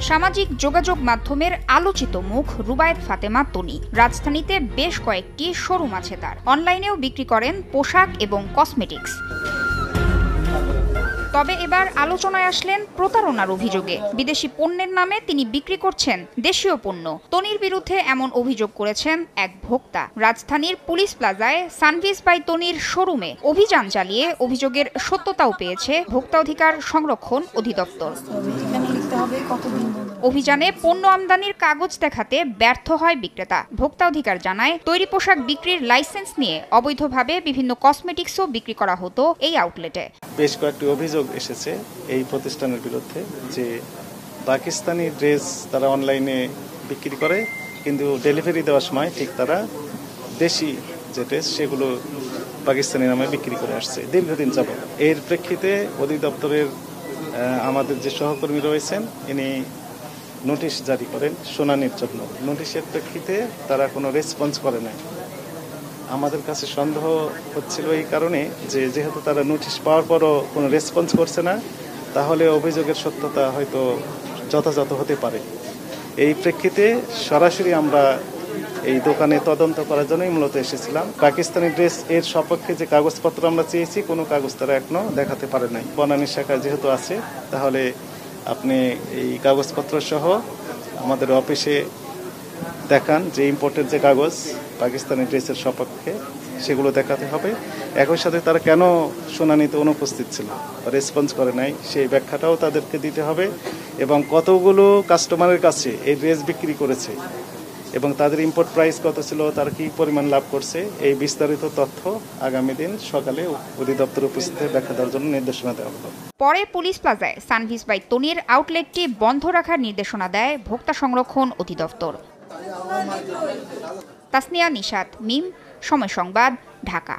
সামাজিক যোগাযোগ মাধ্যমের আলোচিত মুখ রুবায়েত ফাতেমা তনি। রাজধানীতে বেশ কয়েকটি শোরুম আছে তার। অনলাইনেও বিক্রি করেন পোশাক এবং কসমেটিক্স। তবে এবার আলোচনায় আসলেন প্রতারণার অভিযোগে। বিদেশি পণ্যের নামে তিনি বিক্রি করছেন দেশীয় পণ্য। তনির বিরুদ্ধে এমন অভিযোগ করেছেন এক ভোক্তা। রাজধানীর পুলিশ প্লাজায় সানভিস বাই তনির শোরুমে অভিযান চালিয়ে অভিযোগের সত্যতাও পেয়েছে ভোক্তা অধিকার সংরক্ষণ অধিদপ্তর। অভিযানে পণ্য আমদানির কাগজ দেখাতে ব্যর্থ হয় বিক্রেতা। ভোক্তা অধিকার জানায়, তৈরি পোশাক বিক্রির লাইসেন্স নিয়ে অবৈধভাবে বিভিন্ন কসমেটিক্সও বিক্রি করা হতো এই আউটলেটে। বেশ কয়েকটি অভিযোগ এসেছে এই প্রতিষ্ঠানের বিরুদ্ধে যে পাকিস্তানি ড্রেস তারা অনলাইনে বিক্রি করে, কিন্তু ডেলিভারি দেওয়ার সময় ঠিক তারা দেশি যে ড্রেস সেগুলো পাকিস্তানি নামে বিক্রি করে আসছে দীর্ঘদিন যাবত। এর প্রেক্ষিতে অধিদপ্তরের আমাদের যে সহকর্মী রয়েছেন ইনি নোটিশ জারি করেন শুনানির জন্য। নোটিশের প্রেক্ষিতে তারা কোনো রেসপন্স করে নাই। আমাদের কাছে সন্দেহ হচ্ছিল এই কারণে যে যেহেতু তারা নোটিশ পাওয়ার পরও কোনো রেসপন্স করছে না, তাহলে অভিযোগের সত্যতা হয়তো যথাযথ হতে পারে। এই প্রেক্ষিতে সরাসরি আমরা এই দোকানে তদন্ত করার জন্যই মূলত এসেছিলাম। পাকিস্তানি ড্রেস এর সপক্ষে যে কাগজপত্র আমরা চেয়েছি, কোনো কাগজ তারা এখনো দেখাতে পারে নাই। বনানী শাখায় যেহেতু আছে, তাহলে আপনি এই কাগজপত্র সহ আমাদের অফিসে দেখান যে ইম্পোর্টের যে কাগজ পাকিস্তানি ড্রেসের সপক্ষে, সেগুলো দেখাতে হবে। একই সাথে তারা কেন শুনানিতে অনুপস্থিত ছিল, রেসপন্স করে নাই, সেই ব্যাখ্যাটাও তাদেরকে দিতে হবে। এবং কতগুলো কাস্টমারের কাছে এই ড্রেস বিক্রি করেছে এবং তাদের ইম্পোর্ট প্রাইস কত ছিল, তারা কি পরিমাণ লাভ করছে, এই বিস্তারিত তথ্য আগামী দিন সকালে অধিদপ্তর উপস্থিত ব্যাখ্যা দেওয়ার জন্য নির্দেশনা দেওয়া হলো। পরে পুলিশ প্লাজায় সানভিস বাই তনির আউটলেটটি বন্ধ রাখার নির্দেশনা দেয় ভোক্তা সংরক্ষণ অধিদপ্তর। তাসনিয়া নিশাত, মিম, সময় সংবাদ, ঢাকা।